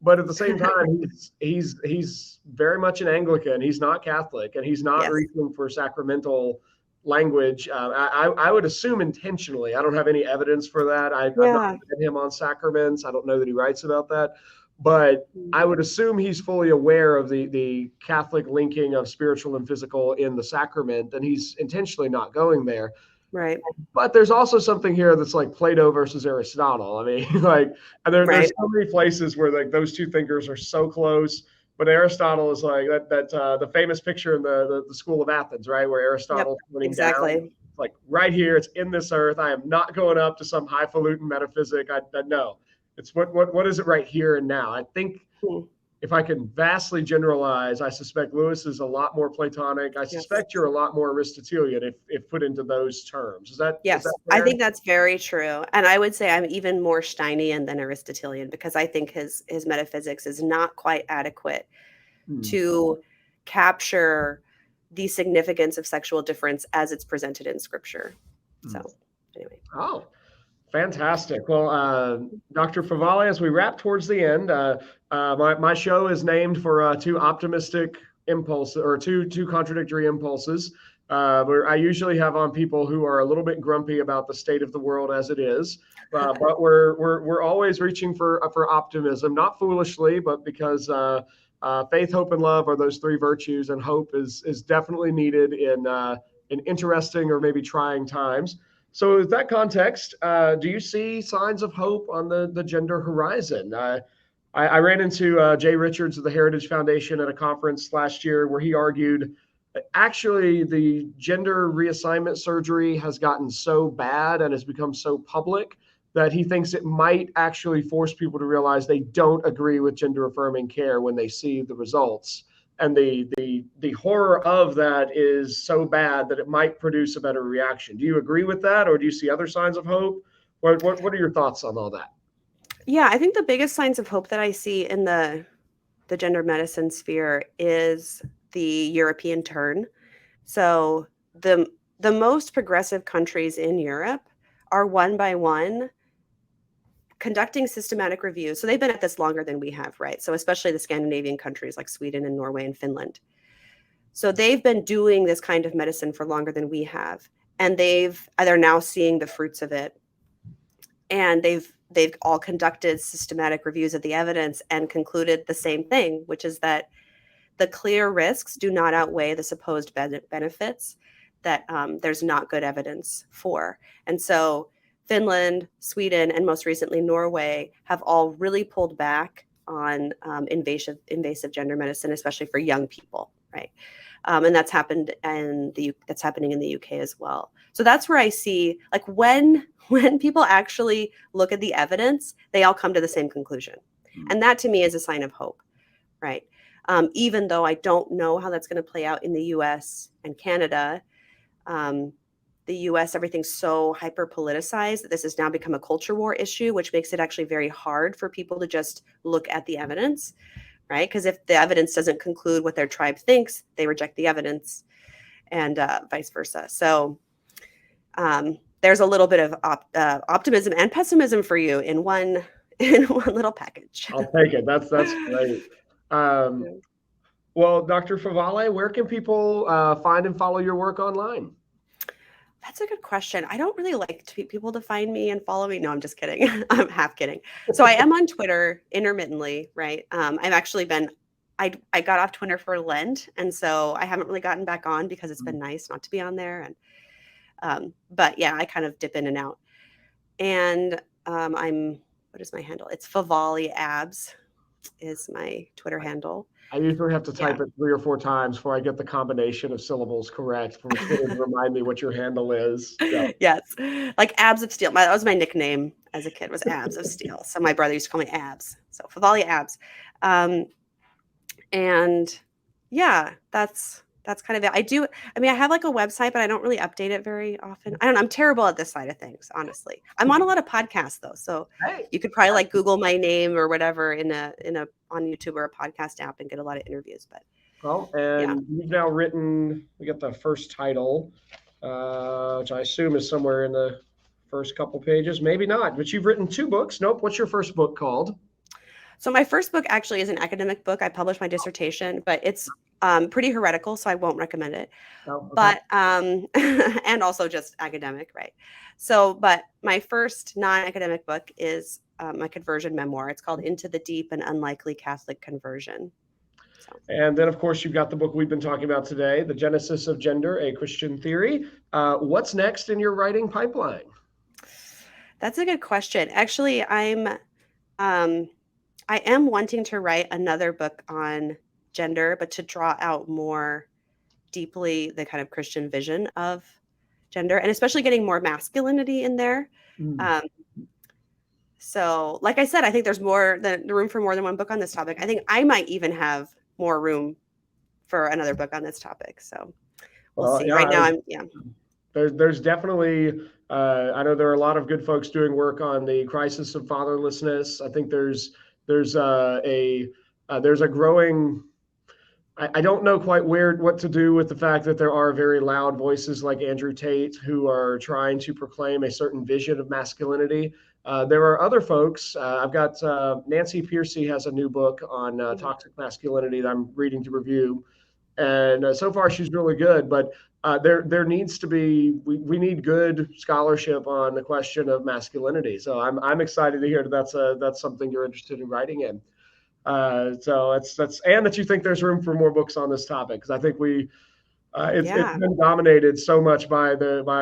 But at the same time, he's very much an Anglican. He's not Catholic, and he's not reaching for sacramental language. I would assume intentionally. I don't have any evidence for that. I've not read him on sacraments. I don't know that he writes about that. But I would assume he's fully aware of the Catholic linking of spiritual and physical in the sacrament, and he's intentionally not going there. Right. But there's also something here that's like Plato versus Aristotle. I mean, like, and there's so many places where like those two thinkers are so close. But Aristotle is like that the famous picture in the School of Athens, right, where Aristotle's pointing down, like right here, it's in this earth. I am not going up to some highfalutin metaphysic. No. It's what is it right here and now? I think if I can vastly generalize, I suspect Lewis is a lot more Platonic. I suspect you're a lot more Aristotelian if put into those terms. Is that Yes, fair? I think that's very true. And I would say I'm even more Steinian than Aristotelian, because I think his metaphysics is not quite adequate to capture the significance of sexual difference as it's presented in scripture. So anyway. Oh, fantastic. Well, Dr. Favale, as we wrap towards the end, my show is named for two optimistic impulses, or two contradictory impulses. Where I usually have on people who are a little bit grumpy about the state of the world as it is, but we're always reaching for optimism, not foolishly, but because faith, hope, and love are those three virtues, and hope is definitely needed in interesting or maybe trying times. So, with that context, do you see signs of hope on the gender horizon? I ran into Jay Richards of the Heritage Foundation at a conference last year where he argued actually the gender reassignment surgery has gotten so bad and has become so public that he thinks it might actually force people to realize they don't agree with gender affirming care when they see the results. And the horror of that is so bad that it might produce a better reaction. Do you agree with that, or do you see other signs of hope? What are your thoughts on all that? Yeah, I think the biggest signs of hope that I see in the gender medicine sphere is the European turn. So the most progressive countries in Europe are one by one conducting systematic reviews. So they've been at this longer than we have, right? So especially the Scandinavian countries like Sweden and Norway and Finland. So they've been doing this kind of medicine for longer than we have, and they're now seeing the fruits of it. And they've all conducted systematic reviews of the evidence and concluded the same thing, which is that the clear risks do not outweigh the supposed benefits that there's not good evidence for. And so Finland, Sweden, and most recently Norway have all really pulled back on invasive gender medicine, especially for young people, right? And that's happened that's happening in the UK as well. So that's where I see, like, when people actually look at the evidence, they all come to the same conclusion. And that to me is a sign of hope, right? Even though I don't know how that's going to play out in the US and Canada. The US, everything's so hyper politicized that this has now become a culture war issue, which makes it actually very hard for people to just look at the evidence, right? Because if the evidence doesn't conclude what their tribe thinks, they reject the evidence, and vice versa. So there's a little bit of optimism and pessimism for you in one little package. I'll take it. That's great. Well, Dr. Favale, where can people find and follow your work online? That's a good question. I don't really like people to find me and follow me. No, I'm just kidding. I'm half kidding. So I am on Twitter intermittently, right? I've actually been, I got off Twitter for Lent, and so I haven't really gotten back on because it's been nice not to be on there. And but yeah, I kind of dip in and out. And what is my handle? It's Favale Abs is my Twitter handle. I usually have to type it 3 or 4 times before I get the combination of syllables correct for Twitter to remind me what your handle is. Yeah. Yes, like Abs of Steel. That was my nickname as a kid, was Abs of Steel. So my brother used to call me Abs. So Favale Abs. And yeah, that's kind of it. I have like a website, but I don't really update it very often. I don't know. I'm terrible at this side of things, honestly. I'm on a lot of podcasts though. So you could probably like Google my name or whatever on YouTube or a podcast app and get a lot of interviews. But you've now written, we got the first title, which I assume is somewhere in the first couple pages, maybe not, but you've written 2 books. Nope. What's your first book called? So my first book actually is an academic book. I published my dissertation, but it's pretty heretical, so I won't recommend it. Oh, okay. But and also just academic, right? So, but my first non-academic book is my conversion memoir. It's called Into the Deep and Unlikely Catholic Conversion. So. And then, of course, you've got the book we've been talking about today, The Genesis of Gender, A Christian Theory. What's next in your writing pipeline? That's a good question. Actually, I am wanting to write another book on gender, but to draw out more deeply the kind of Christian vision of gender, and especially getting more masculinity in there. So, like I said, I think there's the room for more than one book on this topic. I think I might even have more room for another book on this topic. So we'll see. Yeah, right now, there's definitely, I know there are a lot of good folks doing work on the crisis of fatherlessness. I think there's a growing, I don't know quite what to do with the fact that there are very loud voices like Andrew Tate who are trying to proclaim a certain vision of masculinity. There are other folks. I've got Nancy Pearcey has a new book on toxic masculinity that I'm reading to review, and so far she's really good. But there needs to be, we need good scholarship on the question of masculinity. So I'm excited to hear that's something you're interested in writing in. So that's and that you think there's room for more books on this topic, because I think it's been dominated so much by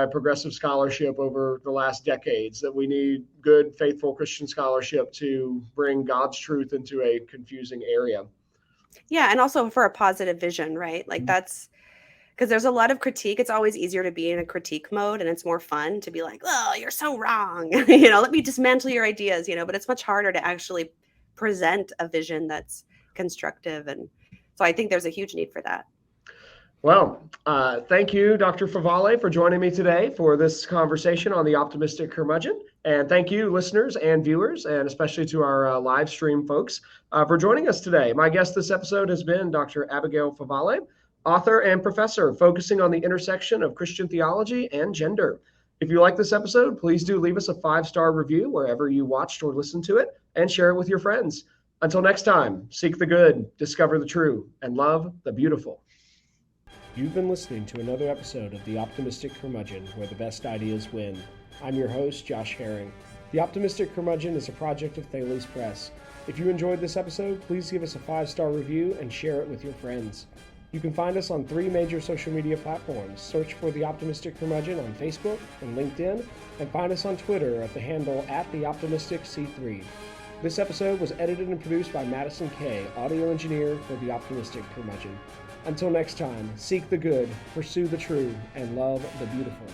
progressive scholarship over the last decades that we need good, faithful Christian scholarship to bring God's truth into a confusing area. Yeah, and also for a positive vision, right? Like that's because there's a lot of critique. It's always easier to be in a critique mode, and it's more fun to be like, "Oh, you're so wrong." Let me dismantle your ideas. But it's much harder to actually present a vision that's constructive, and so I think there's a huge need for that. Well, thank you, Dr. Favale, for joining me today for this conversation on the optimistic curmudgeon. And thank you, listeners and viewers, and especially to our live stream folks, for joining us today. My guest this episode has been Dr. Abigail Favale, author and professor focusing on the intersection of Christian theology and gender. If you like this episode, please do leave us a 5-star review wherever you watched or listened to it, and share it with your friends. Until next time, seek the good, discover the true, and love the beautiful. You've been listening to another episode of The Optimistic Curmudgeon, where the best ideas win. I'm your host, Josh Herring. The Optimistic Curmudgeon is a project of Thales Press. If you enjoyed this episode, please give us a 5-star review and share it with your friends. You can find us on 3 major social media platforms. Search for The Optimistic Curmudgeon on Facebook and LinkedIn, and find us on Twitter at the handle @TheOptimisticC3. This episode was edited and produced by Madison Kay, audio engineer for The Optimistic Curmudgeon. Until next time, seek the good, pursue the true, and love the beautiful.